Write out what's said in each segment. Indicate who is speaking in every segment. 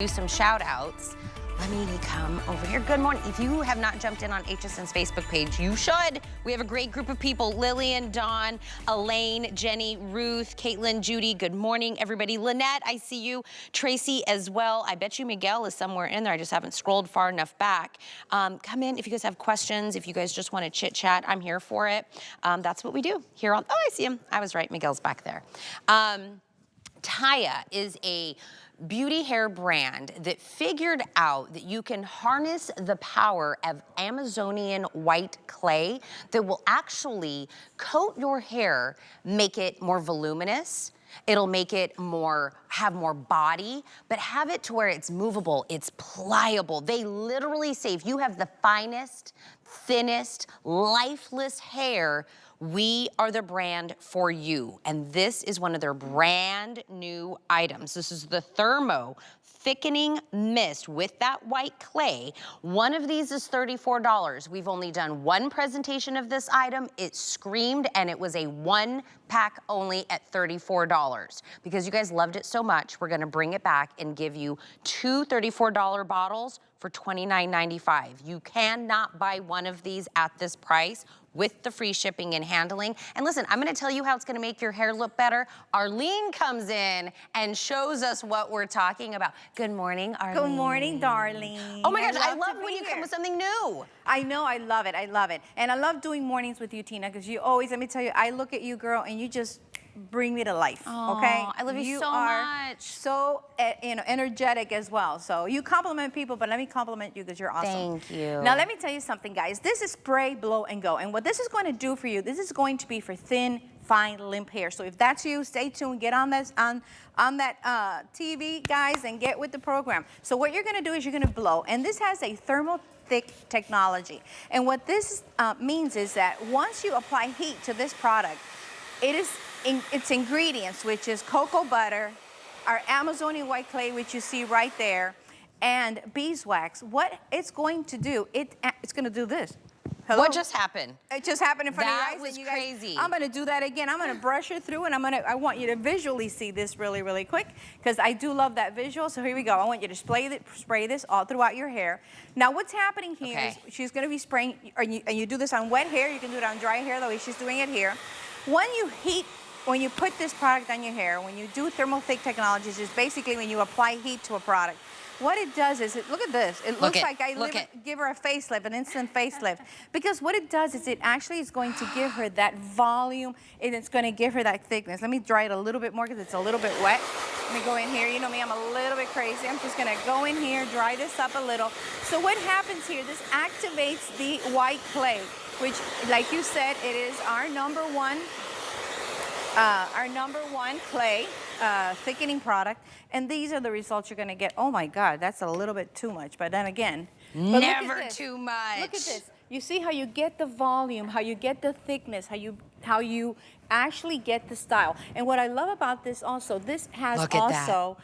Speaker 1: Do some shout outs. Let me come over here. Good morning. If you have not jumped in on HSN's Facebook page, you should. We have a great group of people. Lillian, Dawn, Elaine, Jenny, Ruth, Caitlin, Judy. Good morning, everybody. Lynette, I see you. Tracy as well. I bet you Miguel is somewhere in there. I just haven't scrolled far enough back. Come in if you guys have questions, if you guys just want to chit chat, I'm here for it. That's what we do here on, oh, I see him. I was right, Miguel's back there. Taya is a beauty hair brand that figured out that you can harness the power of Amazonian white clay that will actually coat your hair, make it more voluminous. It'll make it have more body, but have it to where it's movable, it's pliable. They literally say if you have the finest, thinnest, lifeless hair, we are the brand for you. And this is one of their brand new items. This is the Thermo Thickening Mist with that white clay. One of these is $34. We've only done one presentation of this item. It screamed, and it was a one pack only at $34. Because you guys loved it so much, we're gonna bring it back and give you two $34 bottles for $29.95. You cannot buy one of these at this price with the free shipping and handling. And listen, I'm gonna tell you how it's gonna make your hair look better. Arlene comes in and shows us what we're talking about. Good morning, Arlene.
Speaker 2: Good morning, darling.
Speaker 1: Oh my gosh, I love when you come with something new.
Speaker 2: I know, I love it, I love it. And I love doing mornings with you, Tina, because you always, let me tell you, I look at you, girl, and you just bring me to life, okay?
Speaker 1: I love you so much.
Speaker 2: So, energetic as well. So you compliment people, but let me compliment you because you're awesome.
Speaker 1: Thank you.
Speaker 2: Now let me tell you something, guys. This is spray, blow, and go. And what this is going to do for you, this is going to be for thin, fine, limp hair. So if that's you, stay tuned. Get on this on that TV, guys, and get with the program. So what you're going to do is you're going to blow, and this has a thermal thick technology. And what this means is that once you apply heat to this product, its ingredients, which is cocoa butter, our Amazonian white clay, which you see right there, and beeswax. What it's going to do, it's going to do this. Hello?
Speaker 1: What just happened?
Speaker 2: It just happened in front of your eyes.
Speaker 1: That was
Speaker 2: and you guys,
Speaker 1: crazy.
Speaker 2: I'm going to do that again. I'm going to brush it through, and I want you to visually see this really, really quick, because I do love that visual. So here we go. I want you to spray this all throughout your hair. Now, what's happening here is she's going to be spraying, and you do this on wet hair. You can do it on dry hair, the way she's doing it here. When you put this product on your hair, when you do thermal thick technologies, is basically when you apply heat to a product. What it does is, look at this. It looks like give her a facelift, an instant facelift. Because what it does is it actually is going to give her that volume, and it's going to give her that thickness. Let me dry it a little bit more because it's a little bit wet. Let me go in here. You know me, I'm a little bit crazy. I'm just going to go in here, dry this up a little. So what happens here, this activates the white clay, which, like you said, it is our number one clay thickening product, and these are the results you're going to get. Oh my God, that's a little bit too much, but then again,
Speaker 1: never too much.
Speaker 2: Look at this. You see how you get the volume, how you get the thickness, how you actually get the style. And what I love about this also, this has also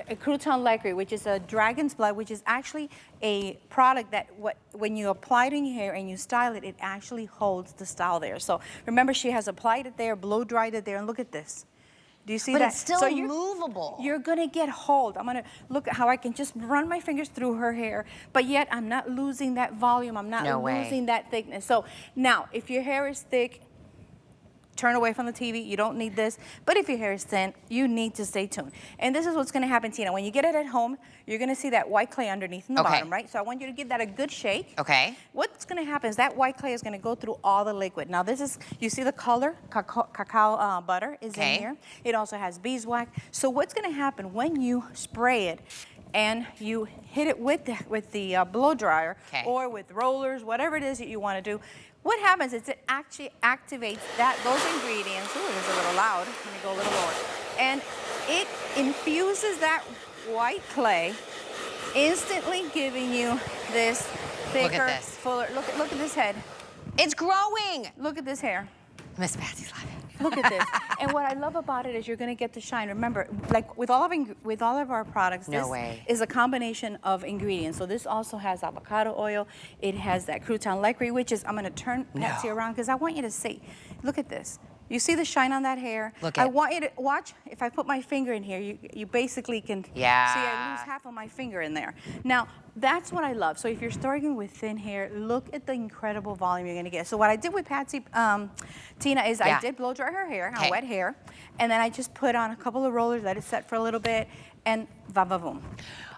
Speaker 2: a crouton lacquer, which is a dragon's blood, which is actually a product that when you apply it in your hair and you style it, it actually holds the style there. So remember, she has applied it there, blow dried it there, and look at this. Do you see that?
Speaker 1: But it's still movable.
Speaker 2: You're gonna get hold. I'm gonna look at how I can just run my fingers through her hair, but yet I'm not losing that volume. I'm not losing that thickness. So now, if your hair is thick, turn away from the TV. You don't need this. But if your hair is thin, you need to stay tuned. And this is what's going to happen, Tina. When you get it at home, you're going to see that white clay underneath in the bottom, right? So I want you to give that a good shake.
Speaker 1: Okay.
Speaker 2: What's going to happen is that white clay is going to go through all the liquid. Now this is, you see the color, cacao butter is in here. It also has beeswax. So what's going to happen when you spray it and you hit it with the blow dryer or with rollers, whatever it is that you want to do, what happens is it actually activates those ingredients. Ooh, it is a little loud. Let me go a little lower. And it infuses that white clay, instantly giving you this thicker, fuller. Look at this head.
Speaker 1: It's growing.
Speaker 2: Look at this hair.
Speaker 1: Miss Patsy's laughing.
Speaker 2: Look at this. And what I love about it is you're going to get the shine. Remember, like with all of our products, this is a combination of ingredients. So this also has avocado oil. It has that crouton lacquer, which is, I'm going to turn Patsy around because I want you to see. Look at this. You see the shine on that hair?
Speaker 1: Look
Speaker 2: I
Speaker 1: at.
Speaker 2: want you to watch, if I put my finger in here, you basically can see I lose half of my finger in there. Now, that's what I love. So if you're starting with thin hair, look at the incredible volume you're gonna get. So what I did with Patsy, Tina, is I did blow dry her hair, on wet hair, and then I just put on a couple of rollers, let it set for a little bit, and va-va-voom.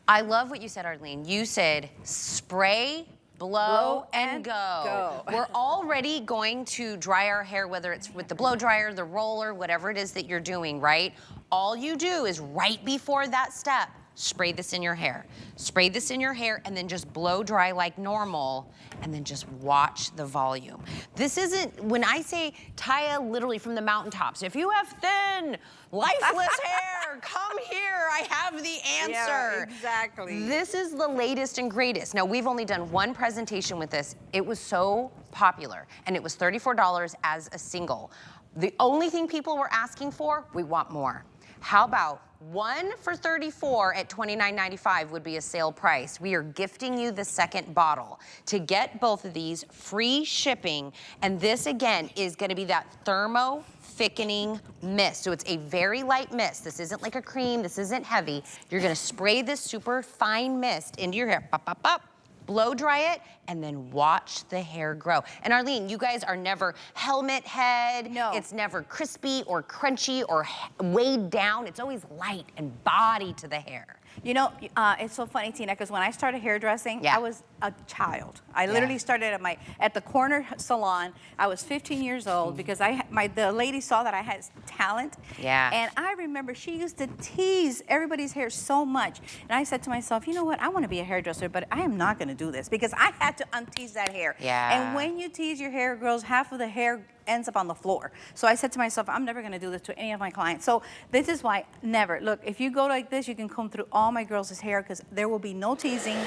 Speaker 1: I love what you said, Arlene. You said spray, blow and go. We're already going to dry our hair, whether it's with the blow dryer, the roller, whatever it is that you're doing, right? All you do is right before that step, spray this in your hair. Spray this in your hair and then just blow dry like normal and then just watch the volume. This isn't, when I say Taya literally from the mountaintops, if you have thin, lifeless hair, come here, I have the answer.
Speaker 2: Yeah, exactly.
Speaker 1: This is the latest and greatest. Now, we've only done one presentation with this. It was so popular, and it was $34 as a single. The only thing people were asking for, we want more. How about one for $34 at $29.95 would be a sale price. We are gifting you the second bottle. To get both of these, free shipping, and this again is gonna be that thermo thickening mist. So it's a very light mist. This isn't like a cream, this isn't heavy. You're gonna spray this super fine mist into your hair, pop, pop, pop. Blow dry it, and then watch the hair grow. And Arlene, you guys are never helmet head.
Speaker 2: No.
Speaker 1: It's never crispy or crunchy or weighed down. It's always light and body to the hair.
Speaker 2: You know, it's so funny, Tina, because when I started hairdressing, I was a child. I literally started at the corner salon. I was 15 years old because the lady saw that I had talent.
Speaker 1: Yeah.
Speaker 2: And I remember she used to tease everybody's hair so much. And I said to myself, you know what? I want to be a hairdresser, but I am not going to do this because I had to untease that hair.
Speaker 1: Yeah.
Speaker 2: And when you tease your hair, girls, half of the hair ends up on the floor. So I said to myself, I'm never gonna do this to any of my clients. So this is why, never. Look, if you go like this, you can comb through all my girls' hair because there will be no teasing,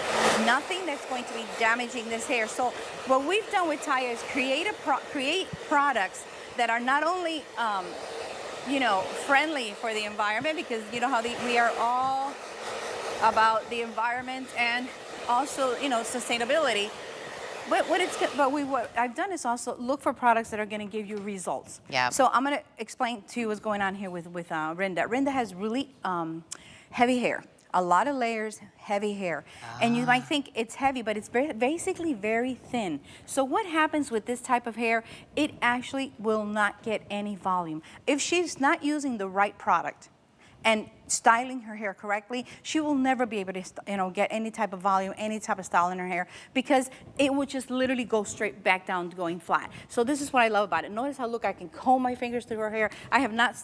Speaker 2: nothing that's going to be damaging this hair. So what we've done with Taya is create products that are not only, you know, friendly for the environment because you know how we are all about the environment and also, you know, sustainability. But what I've done is also look for products that are going to give you results.
Speaker 1: Yeah.
Speaker 2: So I'm going to explain to you what's going on here with Rinda. Rinda has really heavy hair, a lot of layers, heavy hair. And you might think it's heavy, but it's basically very thin. So what happens with this type of hair? It actually will not get any volume. If she's not using the right product and styling her hair correctly, she will never be able to, you know, get any type of volume, any type of style in her hair because it would just literally go straight back down to going flat. So this is what I love about it. Notice how, look, I can comb my fingers through her hair. I have not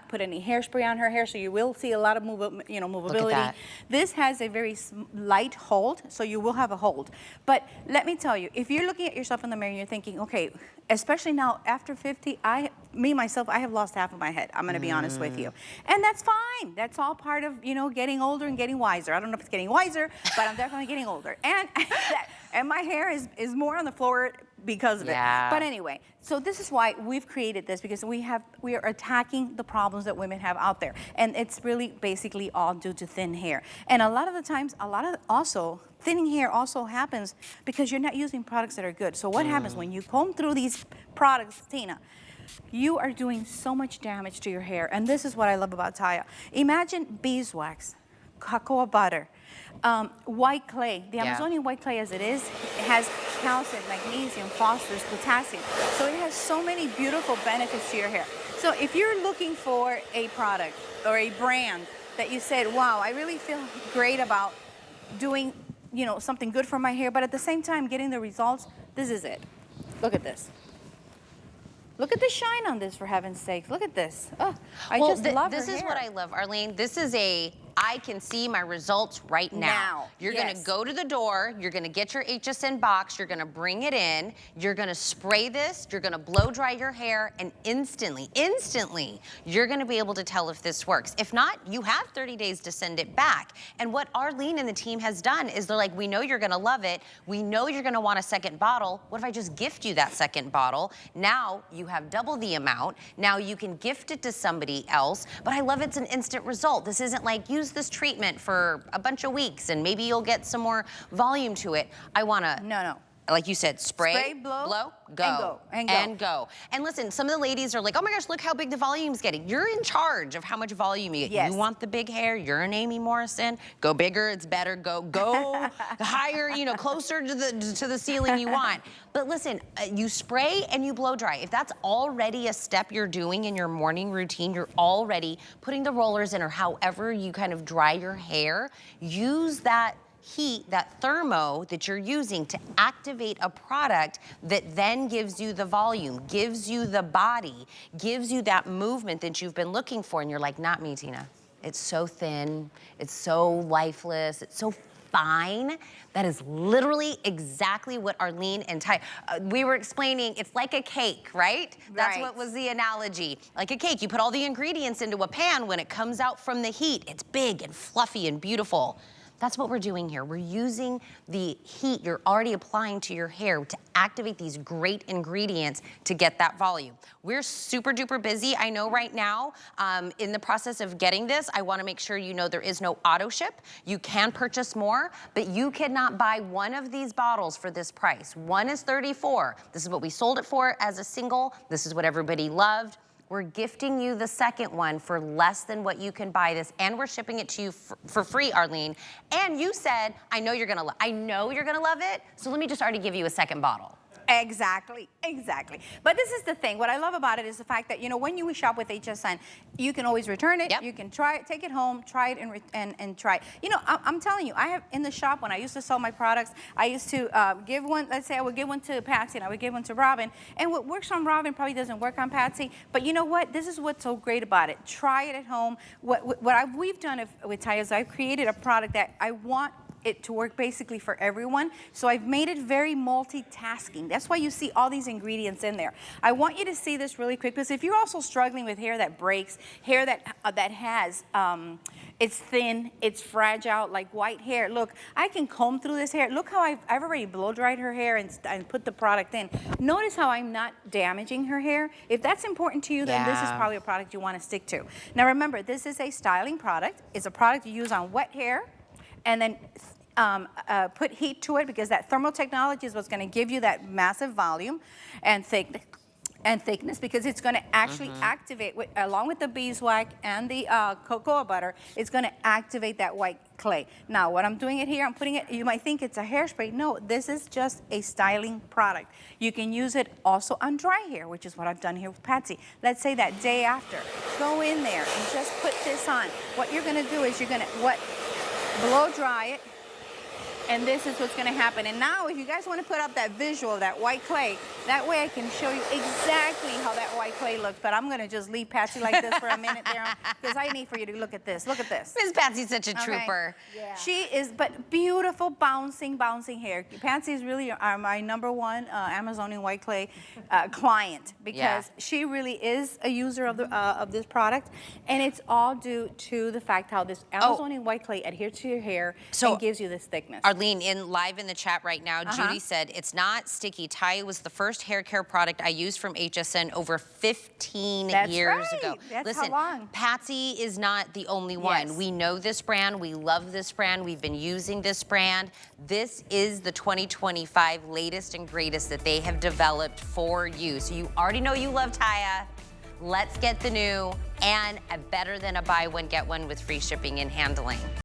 Speaker 2: put any hairspray on her hair, so you will see a lot of movability.
Speaker 1: Look at that.
Speaker 2: This has a very light hold, so you will have a hold. But let me tell you, if you're looking at yourself in the mirror and you're thinking, okay, especially now after 50, myself, I have lost half of my head. I'm gonna be honest with you. And that's fine. That's all part of, you know, getting older and getting wiser. I don't know if it's getting wiser, but I'm definitely getting older. And and my hair is more on the floor because of it. But anyway, so this is why we've created this, because we are attacking the problems that women have out there. And it's really basically all due to thin hair. And a lot of the times, thinning hair also happens because you're not using products that are good. So what happens when you comb through these products, Tina? You are doing so much damage to your hair. And this is what I love about Taya. Imagine beeswax, cacao butter, white clay. The Amazonian white clay as it has calcium, magnesium, phosphorus, potassium. So it has so many beautiful benefits to your hair. So if you're looking for a product or a brand that you said, wow, I really feel great about doing, you know, something good for my hair, but at the same time getting the results, this is it. Look at this. Look at the shine on this, for heaven's sake. Look at this. Oh, I just love her hair. This
Speaker 1: is what I love, Arlene. This is I can see my results right now. You're gonna go to the door, you're gonna get your HSN box, you're gonna bring it in, you're gonna spray this, you're gonna blow dry your hair, and instantly, you're gonna be able to tell if this works. If not, you have 30 days to send it back. And what Arlene and the team has done is they're like, we know you're gonna love it, we know you're gonna want a second bottle, what if I just gift you that second bottle? Now you have double the amount, now you can gift it to somebody else, but I love it's an instant result. This isn't like, use this treatment for a bunch of weeks and maybe you'll get some more volume to it. I wanna like you said, spray,
Speaker 2: blow,
Speaker 1: go,
Speaker 2: and go.
Speaker 1: And listen, some of the ladies are like, oh my gosh, look how big the volume's getting. You're in charge of how much volume you get.
Speaker 2: Yes.
Speaker 1: You want the big hair, you're an Amy Morrison, go bigger, it's better, go higher, you know, closer to the ceiling you want. But listen, you spray and you blow dry. If that's already a step you're doing in your morning routine, you're already putting the rollers in or however you kind of dry your hair, use that heat, that thermo that you're using to activate a product that then gives you the volume, gives you the body, gives you that movement that you've been looking for. And you're like, not me, Tina. It's so thin, it's so lifeless, it's so fine. That is literally exactly what Arlene and Taya, we were explaining, it's like a cake, right? That's what was the analogy. Like a cake, you put all the ingredients into a pan, when it comes out from the heat, it's big and fluffy and beautiful. That's what we're doing here. We're using the heat you're already applying to your hair to activate these great ingredients to get that volume. We're super duper busy. I know right now, in the process of getting this, I wanna make sure you know there is no auto ship. You can purchase more, but you cannot buy one of these bottles for this price. One is $34. This is what we sold it for as a single. This is what everybody loved. We're gifting you the second one for less than what you can buy this, and we're shipping it to you for free, Arlene. And you said, I know you're gonna love it, so let me just already give you a second bottle.
Speaker 2: Exactly, exactly. But this is the thing. What I love about it is the fact that, you know, when you shop with HSN, you can always return it. You can try it, take it home, try it, and try it. You know, I'm telling you, I have in the shop, when I used to sell my products, I used to give one, let's say I would give one to Patsy and I would give one to Robin. And what works on Robin probably doesn't work on Patsy. But you know what? This is what's so great about it. Try it at home. We've done with Taya is I've created a product that I want it to work basically for everyone. So I've made it very multitasking. That's why you see all these ingredients in there. I want you to see this really quick, because if you're also struggling with hair that breaks, hair that has, it's thin, it's fragile, like white hair. Look, I can comb through this hair. Look how I've already blow dried her hair and put the product in. Notice how I'm not damaging her hair. If that's important to you, then this is probably a product you want to stick to. Now remember, this is a styling product. It's a product you use on wet hair, and then put heat to it, because that thermal technology is what's going to give you that massive volume and thickness, because it's going to actually activate, along with the beeswax and the cocoa butter, it's going to activate that white clay. Now, what I'm doing it here, I'm putting it, you might think it's a hairspray. No, this is just a styling product. You can use it also on dry hair, which is what I've done here with Patsy. Let's say that day after, go in there and just put this on. What you're going to do is you're going to, blow dry it, and this is what's going to happen. And now, if you guys want to put up that visual of that white clay, that way I can show you exactly how that white clay looks. But I'm going to just leave Patsy like this for a minute there, because I need for you to look at this. Look at this.
Speaker 1: Miss Patsy's such a trooper.
Speaker 2: Yeah. She is, but beautiful, bouncing hair. Patsy is really my #1 Amazonian white clay client, because she really is a user of this product, and it's all due to the fact how this Amazonian white clay adheres to your hair and gives you this thickness.
Speaker 1: Arlene, live in the chat right now, Judy said, it's not sticky. Taya was the first hair care product I used from HSN over 15 years ago.
Speaker 2: That's
Speaker 1: Listen,
Speaker 2: how long.
Speaker 1: Patsy is not the only one. We know this brand. We love this brand. We've been using this brand. This is the 2025 latest and greatest that they have developed for you. So you already know you love Taya. Let's get the new, and better than a buy one, get one with free shipping and handling.